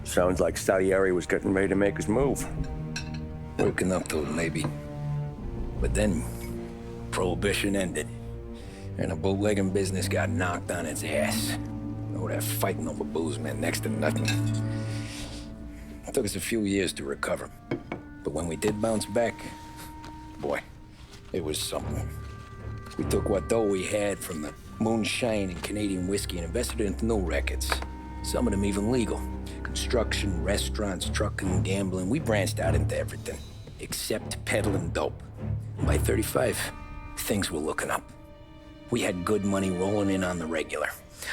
Sounds like Salieri was getting ready to make his move. Working up to it, maybe. But then, Prohibition ended. And the bootlegging business got knocked on its ass. Oh, that fighting over booze meant next to nothing. It took us a few years to recover. But when we did bounce back, boy, it was something. We took what dough we had from the moonshine and Canadian whiskey and invested it into new rackets. Some of them even legal. Construction, restaurants, trucking, gambling. We branched out into everything, except peddling dope. And by 35, things were looking up. We had good money rolling in on the regular.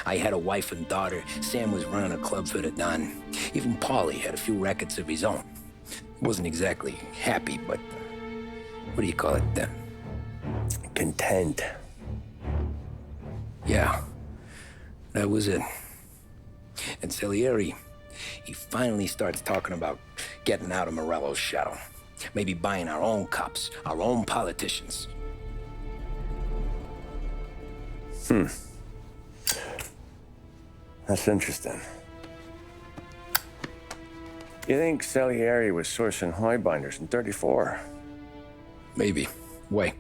I had a wife and daughter. Sam was running a club for the Don. Even Paulie had a few rackets of his own. He wasn't exactly happy, but what do you call it then? Content. Yeah, that was it. And Salieri, he finally starts talking about getting out of Morello's shadow. Maybe buying our own cops, our own politicians. That's interesting. You think Salieri was sourcing highbinders in 34? Maybe. Why?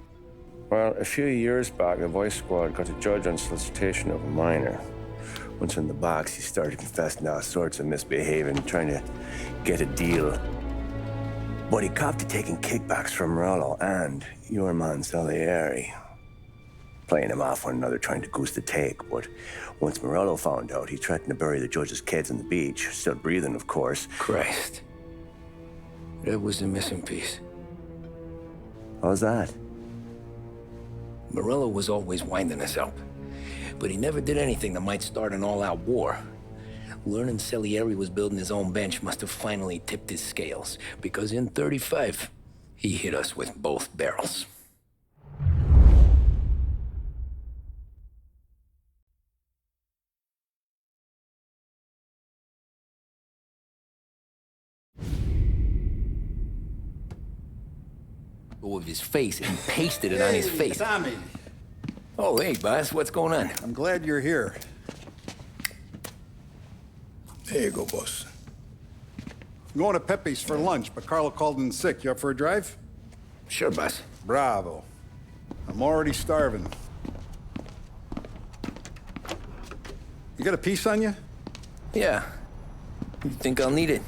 Well, a few years back, the Vice Squad got a judge on solicitation of a minor. Once in the box, he started confessing all sorts of misbehaving, trying to get a deal. But he copped to taking kickbacks from Morello and your man Salieri. Playing them off one another, trying to goose the take. But once Morello found out, he threatened to bury the judge's kids on the beach. Still breathing, of course. Christ. That was the missing piece. How's that? Morello was always winding us up. But he never did anything that might start an all-out war. Learning Salieri was building his own bench must have finally tipped his scales. Because in 35, he hit us with both barrels. With his face and pasted it on his face. Tommy. Oh, hey, boss, what's going on? I'm glad you're here. There you go, boss. I'm going to Pepe's for lunch, but Carlo called in sick. You up for a drive? Sure, boss. Bravo. I'm already starving. You got a piece on you? Yeah. You think I'll need it?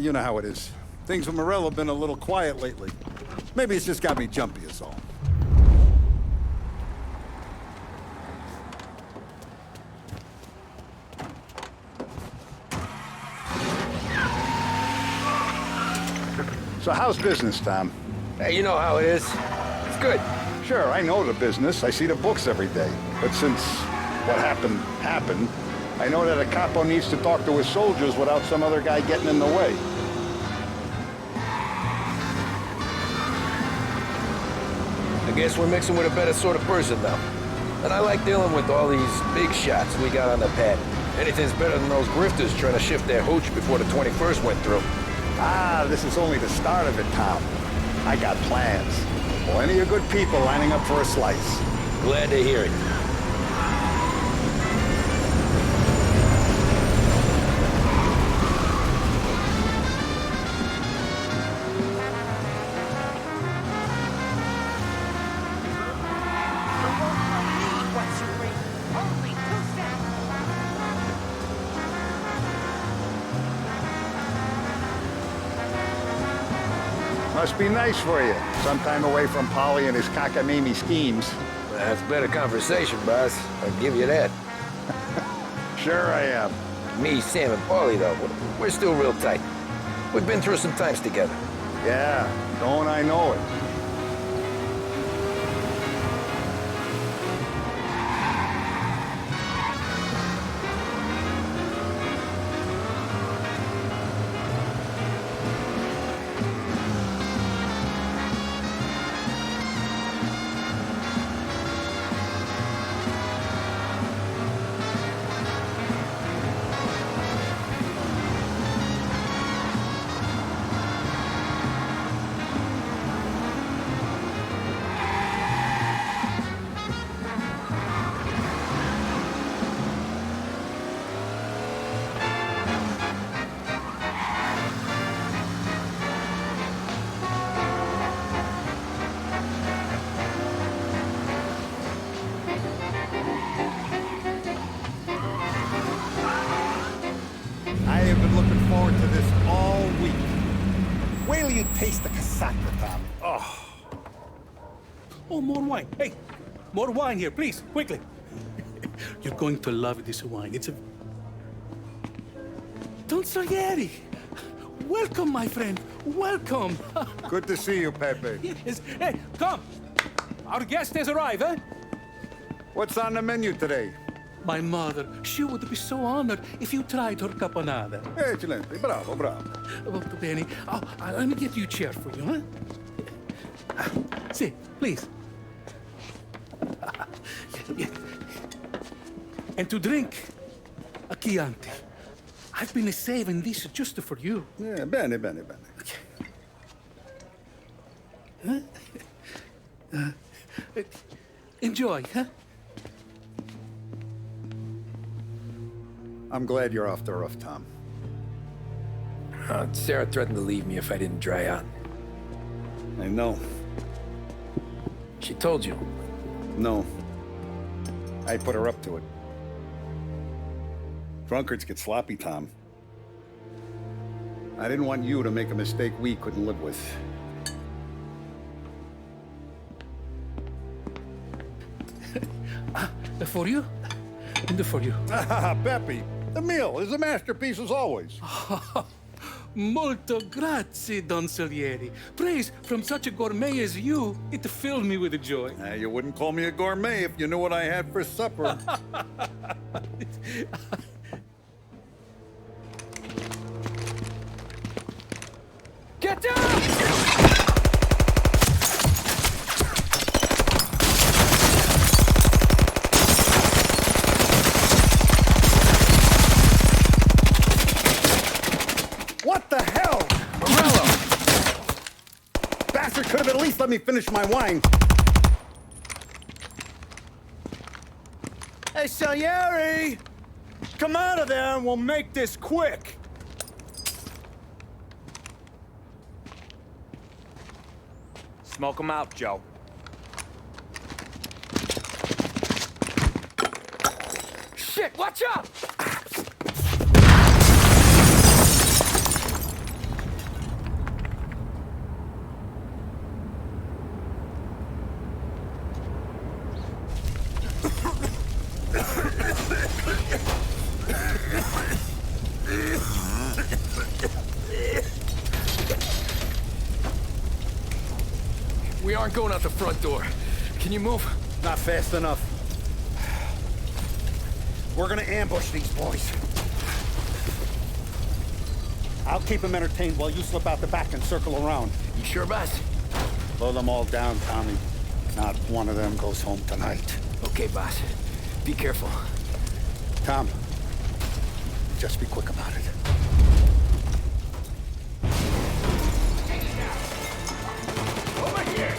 You know how it is. Things with Morello have been a little quiet lately. Maybe it's just got me jumpy is all. So how's business, Tom? Hey, you know how it is. It's good. Sure, I know the business. I see the books every day. But since what happened, I know that a capo needs to talk to his soldiers without some other guy getting in the way. I guess we're mixing with a better sort of person now. And I like dealing with all these big shots we got on the pad. Anything's better than those grifters trying to shift their hooch before the 21st went through. Ah, this is only the start of it, Tom. I got plans. Plenty of good people lining up for a slice. Glad to hear it. Must be nice for you. Some time away from Polly and his cockamamie schemes. That's better conversation, boss. I'll give you that. Sure I am. Me, Sam, and Paulie, though, we're still real tight. We've been through some times together. Yeah, don't I know it. forward to this all week. Wait till you taste the casaca, Tom. Oh, more wine. Hey, more wine here, please, quickly. You're going to love this wine. It's a... Don Salieri! Welcome, my friend. Welcome. Good to see you, Pepe. Yes. Hey, come. Our guest has arrived, eh? What's on the menu today? My mother, she would be so honored if you tried her caponata. Excelente, bravo, bravo. Molto bene. Oh, let me get you a chair for you, huh? See, please. Yeah. And to drink, a Chianti. I've been saving this just for you. Yeah, bene, bene, bene. Enjoy, huh? I'm glad you're off the roof, Tom. Sarah threatened to leave me if I didn't dry out. I know. She told you. No. I put her up to it. Drunkards get sloppy, Tom. I didn't want you to make a mistake we couldn't live with. For you? And for you. Pepe, the meal is a masterpiece as always. Molto grazie, Don Salieri. Praise from such a gourmet as you, it filled me with joy. You wouldn't call me a gourmet if you knew what I had for supper. Get down! What the hell? Morello! Bastard could have at least let me finish my wine. Hey, Salieri! Come out of there and we'll make this quick. Smoke 'em out, Joe. Shit, watch out! We aren't going out the front door. Can you move? Not fast enough. We're gonna ambush these boys. I'll keep them entertained while you slip out the back and circle around. You sure, boss? Blow them all down, Tommy. Not one of them goes home tonight. Okay, boss. Be careful. Tom, just be quick about it. Over here!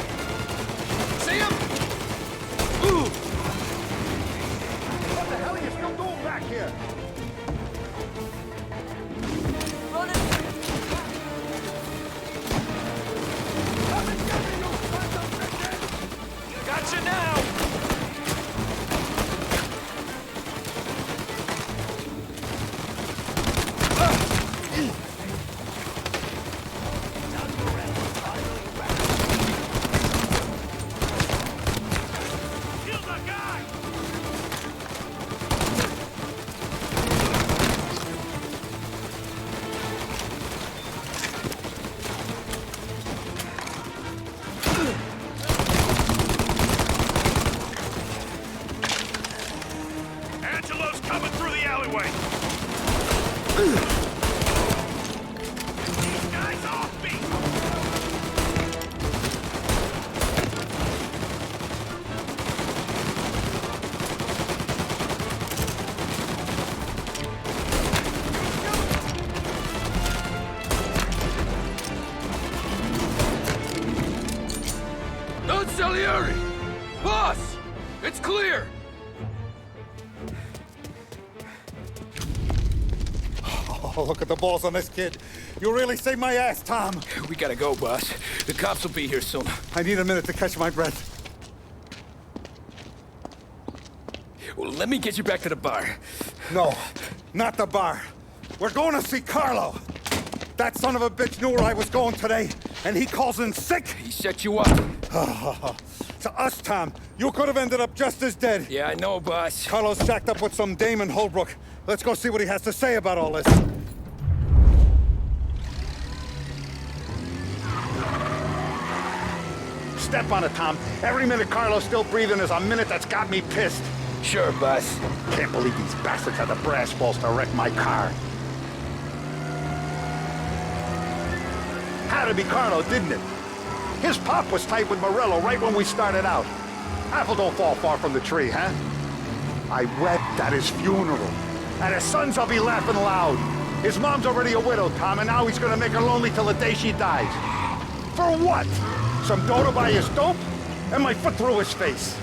See him? Ooh! What the hell are you still doing back here? Gotcha now! Angelo's coming through the alleyway. These guys off me. Don Salieri! Boss! It's clear! Oh, look at the balls on this kid. You really saved my ass, Tom. We gotta go, boss. The cops will be here soon. I need a minute to catch my breath. Well, let me get you back to the bar. No, not the bar. We're going to see Carlo. That son of a bitch knew where I was going today, and he calls in sick? He set you up. To us, Tom, you could have ended up just as dead. Yeah, I know, boss. Carlos shacked up with some dame in Holbrook. Let's go see what he has to say about all this. Step on it, Tom. Every minute Carlos still breathing is a minute that's got me pissed. Sure, boss. Can't believe these bastards had the brass balls to wreck my car. Had to be Carlo, didn't it? His pop was tight with Morello right when we started out. Apple don't fall far from the tree, huh? I wept at his funeral. At his son's, I'll be laughing loud. His mom's already a widow, Tom, and now he's gonna make her lonely till the day she dies. For what? Some dough to buy his dope? And my foot through his face.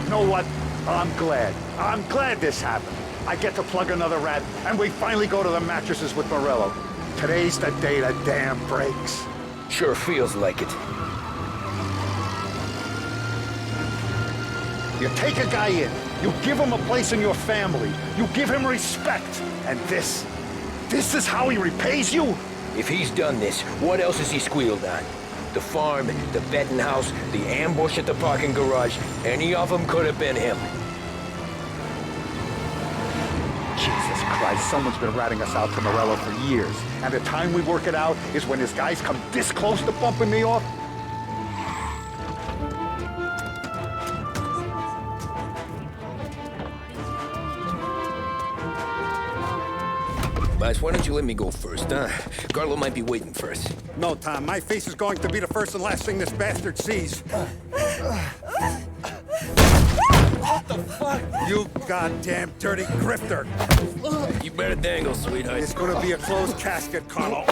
You know what? I'm glad. I'm glad this happened. I get to plug another rat, and we finally go to the mattresses with Morello. Today's the day the dam breaks. Sure feels like it. You take a guy in, you give him a place in your family, you give him respect, and this is how he repays you? If he's done this, what else has he squealed on? The farm, the betting house, the ambush at the parking garage, any of them could have been him. Jesus Christ, someone's been ratting us out to Morello for years. And the time we work it out is when his guys come this close to bumping me off? Boss, why don't you let me go first, huh? Carlo might be waiting for us. No, Tom, my face is going to be the first and last thing this bastard sees. What the fuck? You goddamn dirty grifter. You better dangle, sweetheart. It's gonna be a closed casket, Carlo.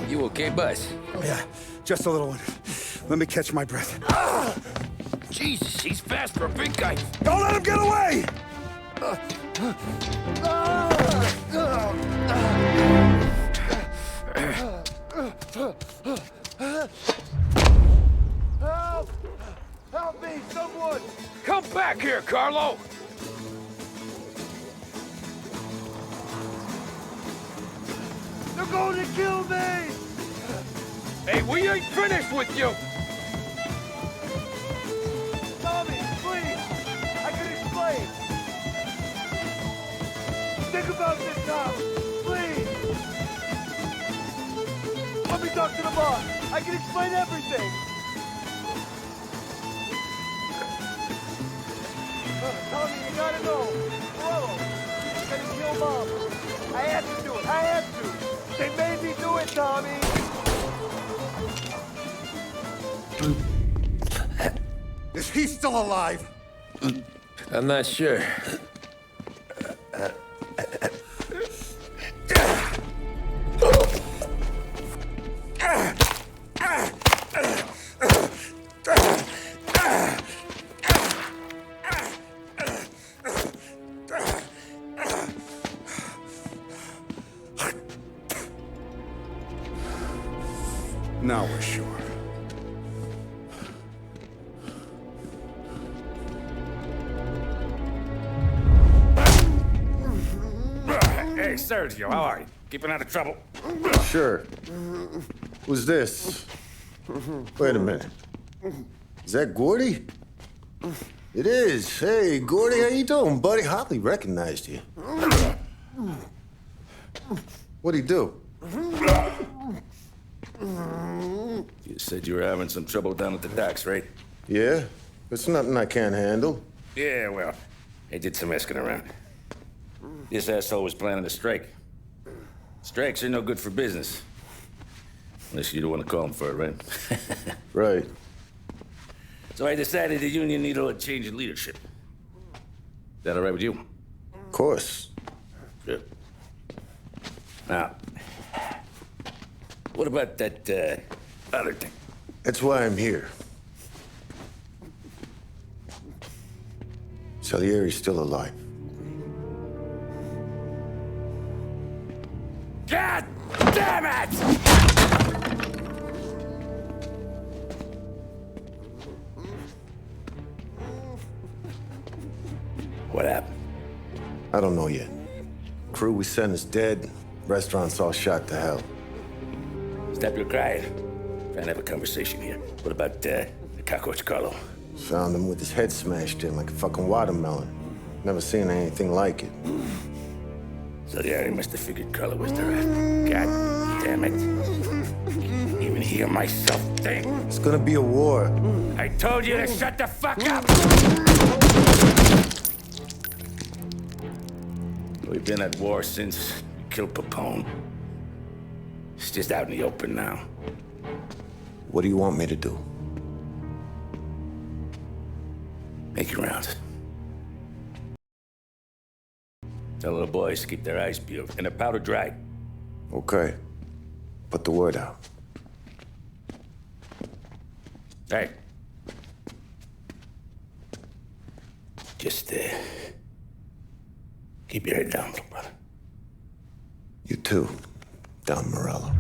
You okay, boss? Yeah, just a little one. Let me catch my breath. Jesus, he's fast for a big guy. Don't let him get away! Help! Help me, someone! Come back here, Carlo! They're going to kill me! Hey, we ain't finished with you! Tommy, please! I can explain! Think about this, Tom! Please! Let me talk to the boss! I can explain everything! Tommy, you gotta know! Morello! He's gonna kill Mom! I had to do it! I had to! They made me do it, Tommy! Is he still alive? I'm not sure. Now we're sure. Hey, Sergio, how are you? Keeping out of trouble? Sure. Who's this? Wait a minute. Is that Gordy? It is. Hey, Gordy, how you doing, buddy? Hardly recognized you. What'd he do? You said you were having some trouble down at the docks, right? Yeah? It's nothing I can't handle. Yeah, well, I did some asking around. This asshole was planning a strike. Strikes are no good for business. Unless you don't want to call him for it, right? Right. So I decided the union needed a change in leadership. Is that all right with you? Of course. Good. Now, what about that, other thing? That's why I'm here. Salieri's still alive. God damn it! I don't know yet. Crew we sent is dead. Restaurant's all shot to hell. Stop your crying. Trying to have a conversation here. What about the cockroach Carlo? Found him with his head smashed in like a fucking watermelon. Never seen anything like it. So yeah, he must have figured Carlo was the rat. God damn it. Even hear myself think. It's gonna be a war. I told you to shut the fuck up! We've been at war since we killed Papone. It's just out in the open now. What do you want me to do? Make your rounds. Tell the boys to keep their eyes peeled and their powder dry. Okay. Put the word out. Hey. Just, keep your head down, little brother. You too, Don Morello.